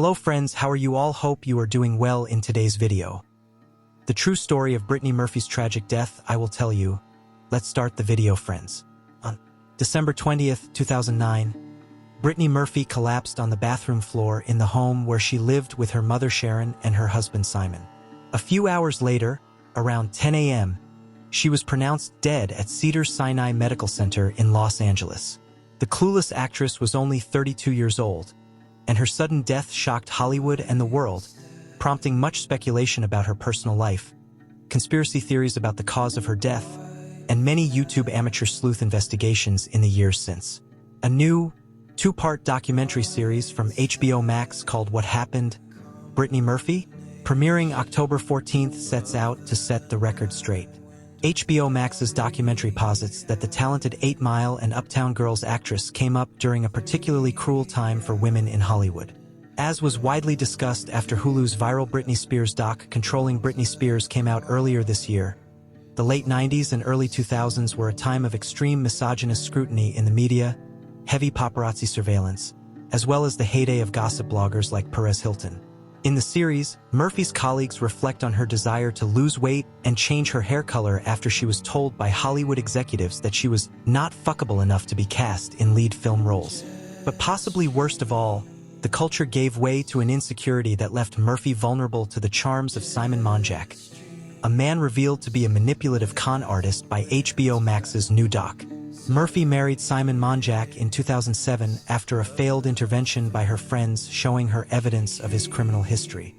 Hello friends, how are you all? Hope you are doing well in today's video. The true story of Brittany Murphy's tragic death, I will tell you. Let's start the video, friends. On December 20th, 2009, Brittany Murphy collapsed on the bathroom floor in the home where she lived with her mother Sharon and her husband Simon. A few hours later, around 10 a.m., she was pronounced dead at Cedars-Sinai Medical Center in Los Angeles. The clueless actress was only 32 years old, and her sudden death shocked Hollywood and the world, prompting much speculation about her personal life, conspiracy theories about the cause of her death, and many YouTube amateur sleuth investigations in the years since. A new, two-part documentary series from HBO Max called What Happened, Brittany Murphy, premiering October 14th, sets out to set the record straight. HBO Max's documentary posits that the talented 8 Mile and Uptown Girls actress came up during a particularly cruel time for women in Hollywood. As was widely discussed after Hulu's viral Britney Spears doc Controlling Britney Spears came out earlier this year, the late 90s and early 2000s were a time of extreme misogynist scrutiny in the media, heavy paparazzi surveillance, as well as the heyday of gossip bloggers like Perez Hilton. In the series, Murphy's colleagues reflect on her desire to lose weight and change her hair color after she was told by Hollywood executives that she was not fuckable enough to be cast in lead film roles. But possibly worst of all, the culture gave way to an insecurity that left Murphy vulnerable to the charms of Simon Monjack, a man revealed to be a manipulative con artist by HBO Max's new doc. Murphy married Simon Monjack in 2007 after a failed intervention by her friends showing her evidence of his criminal history.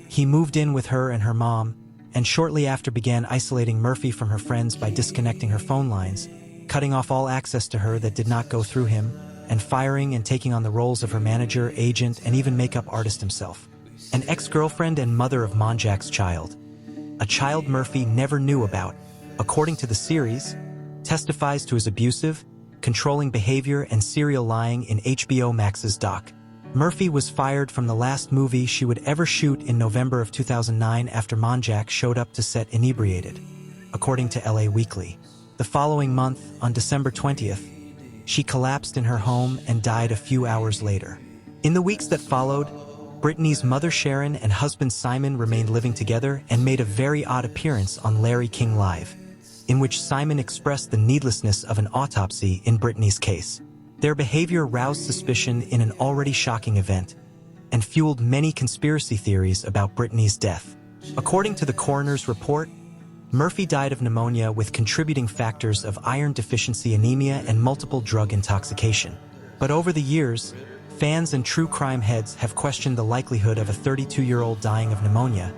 He moved in with her and her mom, and shortly after began isolating Murphy from her friends by disconnecting her phone lines, cutting off all access to her that did not go through him, and firing and taking on the roles of her manager, agent, and even makeup artist himself. An ex-girlfriend and mother of Monjack's child. A child Murphy never knew about, according to the series, testifies to his abusive, controlling behavior and serial lying in HBO Max's doc. Murphy was fired from the last movie she would ever shoot in November of 2009 after Monjack showed up to set inebriated, according to LA Weekly. The following month, on December 20th, she collapsed in her home and died a few hours later. In the weeks that followed, Brittany's mother Sharon and husband Simon remained living together and made a very odd appearance on Larry King Live, in which Simon expressed the needlessness of an autopsy in Brittany's case. Their behavior roused suspicion in an already shocking event and fueled many conspiracy theories about Brittany's death. According to the coroner's report, Murphy died of pneumonia with contributing factors of iron deficiency anemia and multiple drug intoxication. But over the years, fans and true crime heads have questioned the likelihood of a 32-year-old dying of pneumonia,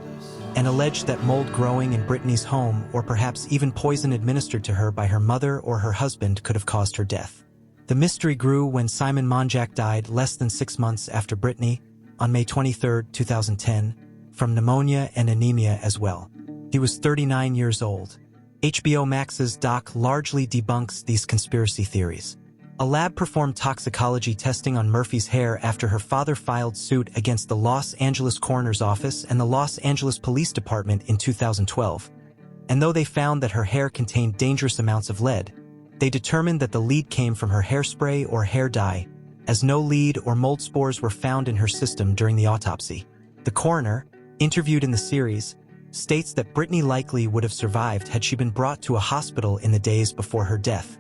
and alleged that mold growing in Brittany's home or perhaps even poison administered to her by her mother or her husband could have caused her death. The mystery grew when Simon Monjack died less than 6 months after Brittany, on May 23, 2010, from pneumonia and anemia as well. He was 39 years old. HBO Max's doc largely debunks these conspiracy theories. A lab performed toxicology testing on Murphy's hair after her father filed suit against the Los Angeles Coroner's Office and the Los Angeles Police Department in 2012. And though they found that her hair contained dangerous amounts of lead, they determined that the lead came from her hairspray or hair dye, as no lead or mold spores were found in her system during the autopsy. The coroner, interviewed in the series, states that Brittany likely would have survived had she been brought to a hospital in the days before her death,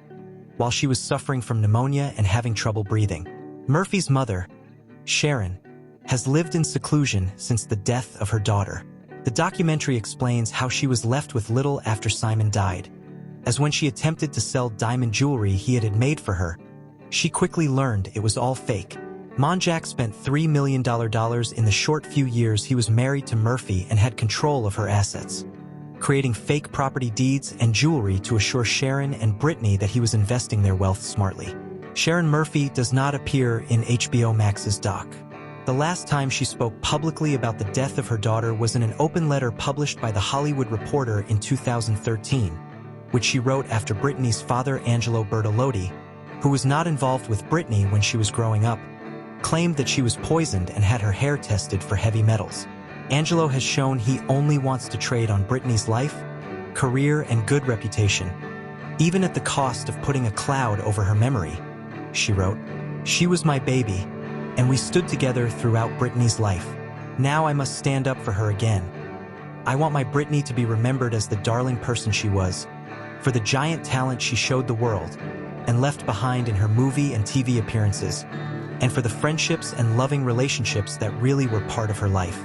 while she was suffering from pneumonia and having trouble breathing. Murphy's mother, Sharon, has lived in seclusion since the death of her daughter. The documentary explains how she was left with little after Simon died, as when she attempted to sell diamond jewelry he had made for her, she quickly learned it was all fake. Monjack spent $3 million in the short few years he was married to Murphy and had control of her assets, creating fake property deeds and jewelry to assure Sharon and Brittany that he was investing their wealth smartly. Sharon Murphy does not appear in HBO Max's doc. The last time she spoke publicly about the death of her daughter was in an open letter published by The Hollywood Reporter in 2013, which she wrote after Brittany's father Angelo Bertolotti, who was not involved with Brittany when she was growing up, claimed that she was poisoned and had her hair tested for heavy metals. Angelo has shown he only wants to trade on Brittany's life, career, and good reputation, even at the cost of putting a cloud over her memory. She wrote, "She was my baby, and we stood together throughout Brittany's life. Now I must stand up for her again. I want my Brittany to be remembered as the darling person she was, for the giant talent she showed the world and left behind in her movie and TV appearances, and for the friendships and loving relationships that really were part of her life.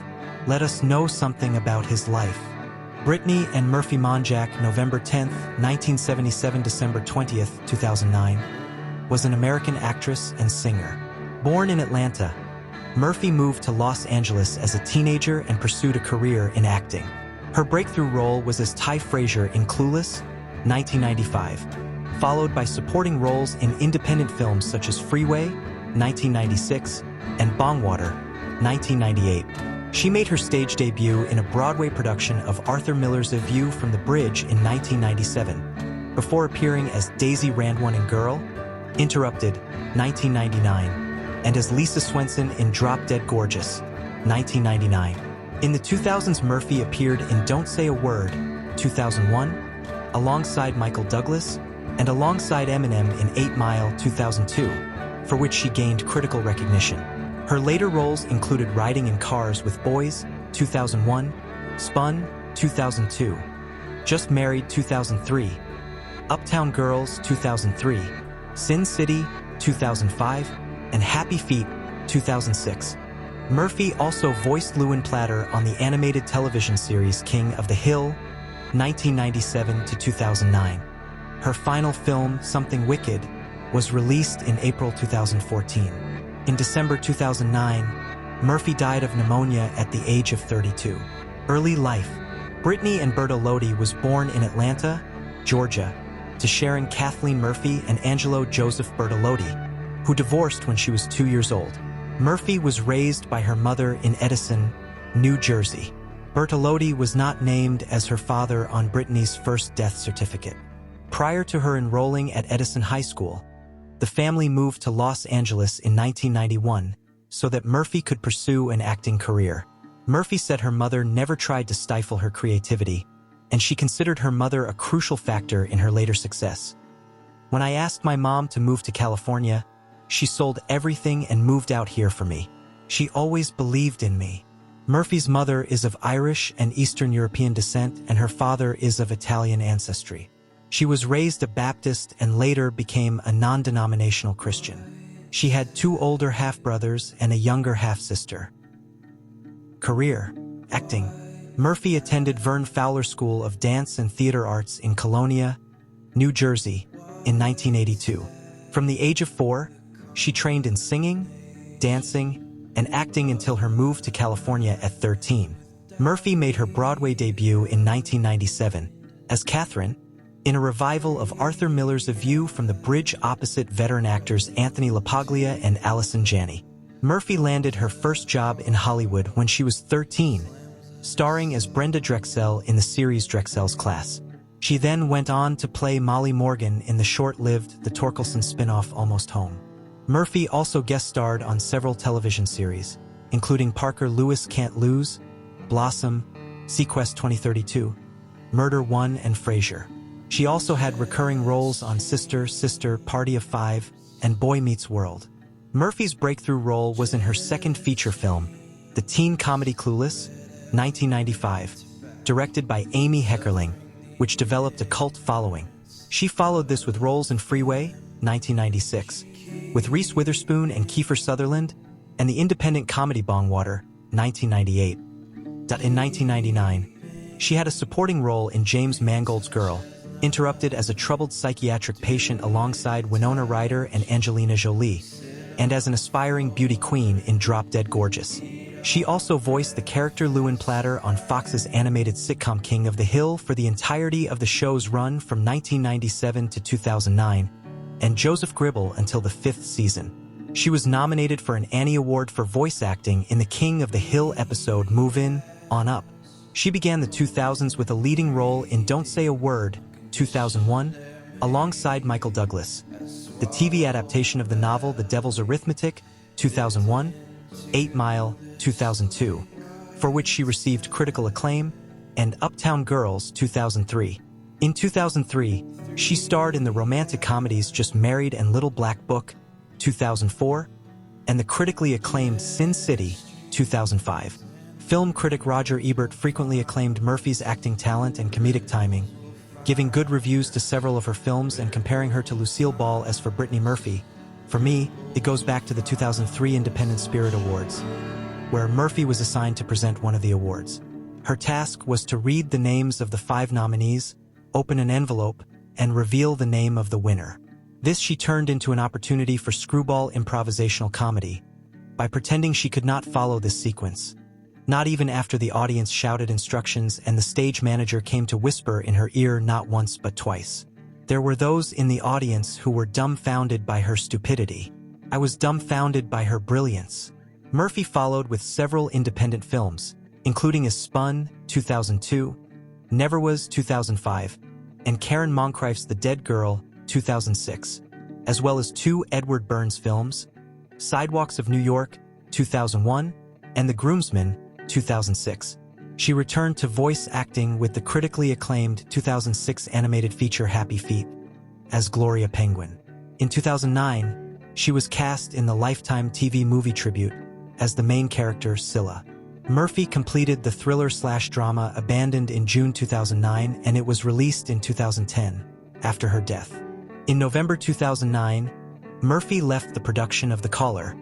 Let us know something about his life. Brittany and Murphy Monjack, November 10th, 1977, December 20th, 2009, was an American actress and singer. Born in Atlanta, Murphy moved to Los Angeles as a teenager and pursued a career in acting. Her breakthrough role was as Ty Frazier in Clueless, 1995, followed by supporting roles in independent films such as Freeway, 1996, and Bongwater, 1998. She made her stage debut in a Broadway production of Arthur Miller's A View from the Bridge in 1997, before appearing as Daisy Randone in Girl, Interrupted, 1999, and as Lisa Swenson in Drop Dead Gorgeous, 1999. In the 2000s, Murphy appeared in Don't Say a Word, 2001, alongside Michael Douglas, and alongside Eminem in 8 Mile, 2002, for which she gained critical recognition. Her later roles included Riding in Cars with Boys, 2001, Spun, 2002, Just Married, 2003, Uptown Girls, 2003, Sin City, 2005, and Happy Feet, 2006. Murphy also voiced Lewin Platter on the animated television series King of the Hill, 1997 to 2009. Her final film, Something Wicked, was released in April 2014. In December 2009, Murphy died of pneumonia at the age of 32. Early life. Brittany and Bertolotti was born in Atlanta, Georgia, to Sharon Kathleen Murphy and Angelo Joseph Bertolotti, who divorced when she was 2 years old. Murphy was raised by her mother in Edison, New Jersey. Bertolotti was not named as her father on Brittany's first death certificate. Prior to her enrolling at Edison High School, the family moved to Los Angeles in 1991 so that Murphy could pursue an acting career. Murphy said her mother never tried to stifle her creativity, and she considered her mother a crucial factor in her later success. When I asked my mom to move to California, she sold everything and moved out here for me. She always believed in me. Murphy's mother is of Irish and Eastern European descent, and her father is of Italian ancestry. She was raised a Baptist and later became a non-denominational Christian. She had 2 older half-brothers and a younger half-sister. Career: acting. Murphy attended Vern Fowler School of Dance and Theater Arts in Colonia, New Jersey, in 1982. From the age of 4, she trained in singing, dancing, and acting until her move to California at 13. Murphy made her Broadway debut in 1997 as Catherine, in a revival of Arthur Miller's A View from the Bridge opposite veteran actors Anthony LaPaglia and Allison Janney. Murphy landed her first job in Hollywood when she was 13, starring as Brenda Drexel in the series Drexel's Class. She then went on to play Molly Morgan in the short-lived The Torkelson spin-off Almost Home. Murphy also guest-starred on several television series, including Parker Lewis Can't Lose, Blossom, Sequest 2032, Murder One, and Frasier. She also had recurring roles on Sister, Sister, Party of Five, and Boy Meets World. Murphy's breakthrough role was in her second feature film, the teen comedy Clueless, 1995, directed by Amy Heckerling, which developed a cult following. She followed this with roles in Freeway, 1996, with Reese Witherspoon and Kiefer Sutherland, and the independent comedy Bongwater, 1998. In 1999, she had a supporting role in James Mangold's Girl, Interrupted as a troubled psychiatric patient alongside Winona Ryder and Angelina Jolie, and as an aspiring beauty queen in Drop Dead Gorgeous. She also voiced the character Lewin Platter on Fox's animated sitcom King of the Hill for the entirety of the show's run from 1997 to 2009, and Joseph Gribble until the 5th season. She was nominated for an Annie Award for voice acting in the King of the Hill episode Move In, On Up. She began the 2000s with a leading role in Don't Say a Word, 2001, alongside Michael Douglas. The TV adaptation of the novel The Devil's Arithmetic, 2001, 8 Mile, 2002, for which she received critical acclaim, and Uptown Girls, 2003. In 2003, she starred in the romantic comedies Just Married and Little Black Book, 2004, and the critically acclaimed Sin City, 2005. Film critic Roger Ebert frequently acclaimed Murphy's acting talent and comedic timing, giving good reviews to several of her films and comparing her to Lucille Ball. As for Brittany Murphy, for me, it goes back to the 2003 Independent Spirit Awards, where Murphy was assigned to present one of the awards. Her task was to read the names of the 5 nominees, open an envelope, and reveal the name of the winner. This she turned into an opportunity for screwball improvisational comedy by pretending she could not follow this sequence, not even after the audience shouted instructions and the stage manager came to whisper in her ear not once but twice. There were those in the audience who were dumbfounded by her stupidity. I was dumbfounded by her brilliance. Murphy followed with several independent films, including Is Spun, 2002, Never Was, 2005, and Karen Moncrief's The Dead Girl, 2006, as well as 2 Edward Burns films, Sidewalks of New York, 2001, and The Groomsman, 2006. She returned to voice acting with the critically acclaimed 2006 animated feature Happy Feet as Gloria Penguin. In 2009, she was cast in the Lifetime TV movie tribute as the main character Scylla. Murphy completed the thriller/drama Abandoned in June 2009, and it was released in 2010, after her death. In November 2009, Murphy left the production of The Caller,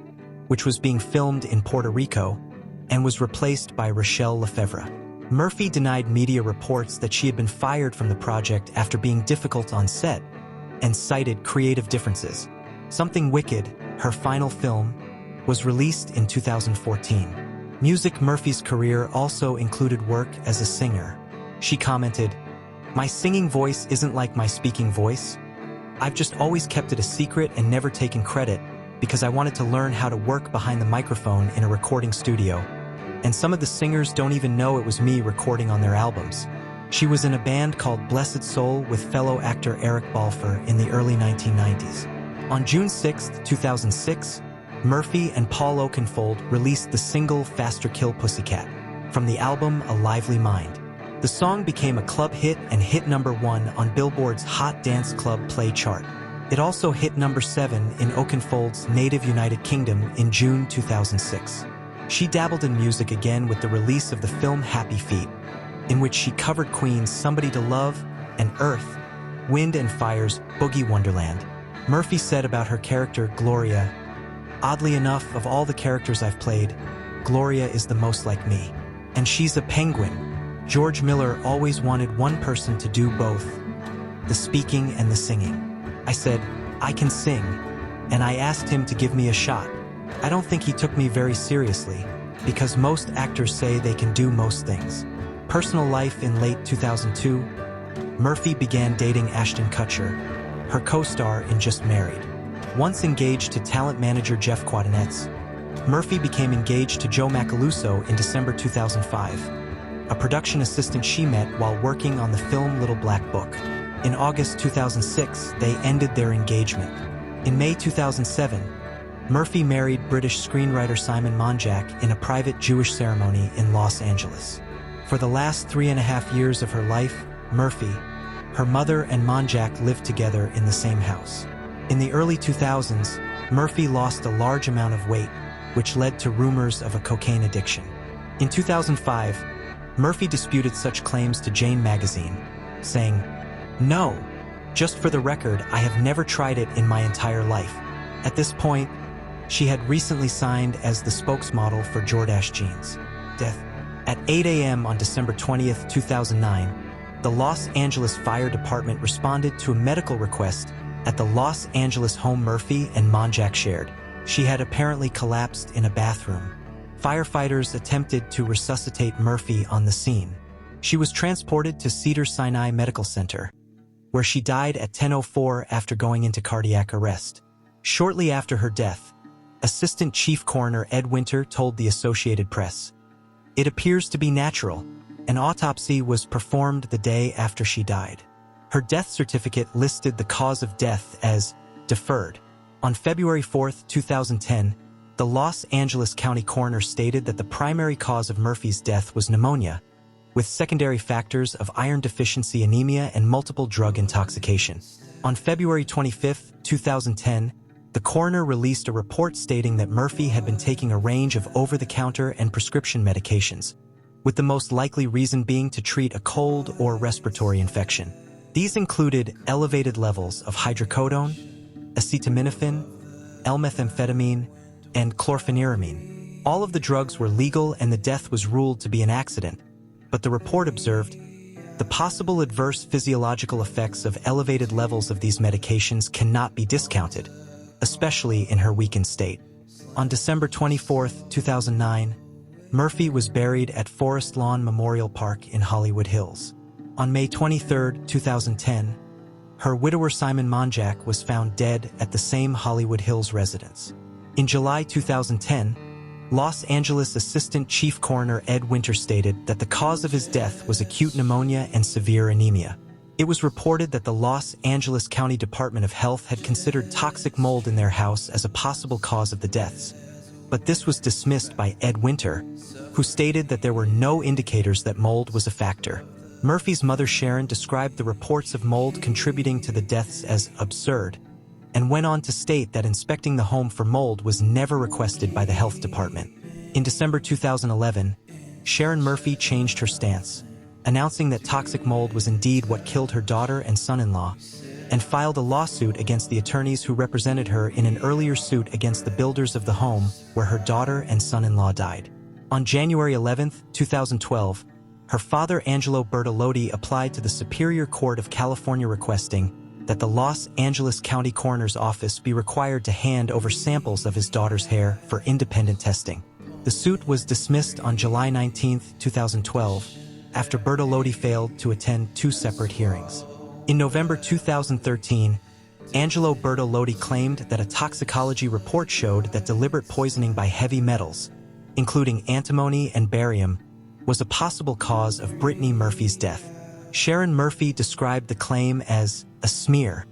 which was being filmed in Puerto Rico, and was replaced by Rochelle Lefevre. Murphy denied media reports that she had been fired from the project after being difficult on set, and cited creative differences. Something Wicked, her final film, was released in 2014. Music. Murphy's career also included work as a singer. She commented, "My singing voice isn't like my speaking voice. I've just always kept it a secret and never taken credit because I wanted to learn how to work behind the microphone in a recording studio. And some of the singers don't even know it was me recording on their albums." She was in a band called Blessed Soul with fellow actor Eric Balfour in the early 1990s. On June 6, 2006, Murphy and Paul Oakenfold released the single Faster Kill Pussycat from the album A Lively Mind. The song became a club hit and hit #1 on Billboard's Hot Dance Club Play chart. It also hit #7 in Oakenfold's native United Kingdom in June 2006. She dabbled in music again with the release of the film Happy Feet, in which she covered Queen's Somebody to Love and Earth, Wind and Fire's Boogie Wonderland. Murphy said about her character Gloria, "Oddly enough, of all the characters I've played, Gloria is the most like me. And she's a penguin. George Miller always wanted one person to do both, the speaking and the singing. I said, I can sing, and I asked him to give me a shot. I don't think he took me very seriously, because most actors say they can do most things." Personal life. In late 2002, Murphy began dating Ashton Kutcher, her co-star in Just Married. Once engaged to talent manager Jeff Quatinetz, Murphy became engaged to Joe Macaluso in December 2005, a production assistant she met while working on the film Little Black Book. In August 2006, they ended their engagement. In May 2007, Murphy married British screenwriter Simon Monjack in a private Jewish ceremony in Los Angeles. For the last 3.5 years of her life, Murphy, her mother and Monjack lived together in the same house. In the early 2000s, Murphy lost a large amount of weight, which led to rumors of a cocaine addiction. In 2005, Murphy disputed such claims to Jane magazine, saying, "No, just for the record, I have never tried it in my entire life." At this point, she had recently signed as the spokesmodel for Jordache Jeans. Death. At 8 a.m. on December 20th, 2009, the Los Angeles Fire Department responded to a medical request at the Los Angeles home Murphy and Monjack shared. She had apparently collapsed in a bathroom. Firefighters attempted to resuscitate Murphy on the scene. She was transported to Cedars-Sinai Medical Center, where she died at 10:04 after going into cardiac arrest. Shortly after her death, Assistant Chief Coroner Ed Winter told the Associated Press, "It appears to be natural. An autopsy was performed the day after she died." Her death certificate listed the cause of death as deferred. On February 4, 2010, the Los Angeles County Coroner stated that the primary cause of Murphy's death was pneumonia, with secondary factors of iron deficiency anemia and multiple drug intoxication. On February 25, 2010, The coroner released a report stating that Murphy had been taking a range of over-the-counter and prescription medications, with the most likely reason being to treat a cold or respiratory infection. These included elevated levels of hydrocodone, acetaminophen, L-methamphetamine, and chlorpheniramine. All of the drugs were legal and the death was ruled to be an accident, but the report observed the possible adverse physiological effects of elevated levels of these medications cannot be discounted, especially in her weakened state. On December 24, 2009, Murphy was buried at Forest Lawn Memorial Park in Hollywood Hills. On May 23, 2010, her widower Simon Monjack was found dead at the same Hollywood Hills residence. In July 2010, Los Angeles Assistant Chief Coroner Ed Winter stated that the cause of his death was acute pneumonia and severe anemia. It was reported that the Los Angeles County Department of Health had considered toxic mold in their house as a possible cause of the deaths, but this was dismissed by Ed Winter, who stated that there were no indicators that mold was a factor. Murphy's mother Sharon described the reports of mold contributing to the deaths as absurd, and went on to state that inspecting the home for mold was never requested by the health department. In December 2011, Sharon Murphy changed her stance, announcing that toxic mold was indeed what killed her daughter and son-in-law, and filed a lawsuit against the attorneys who represented her in an earlier suit against the builders of the home where her daughter and son-in-law died. On January 11, 2012, her father Angelo Bertolotti applied to the Superior Court of California requesting that the Los Angeles County Coroner's Office be required to hand over samples of his daughter's hair for independent testing. The suit was dismissed on July 19, 2012, after Bertolotti failed to attend 2 separate hearings. In November 2013, Angelo Bertolotti claimed that a toxicology report showed that deliberate poisoning by heavy metals, including antimony and barium, was a possible cause of Brittany Murphy's death. Sharon Murphy described the claim as a smear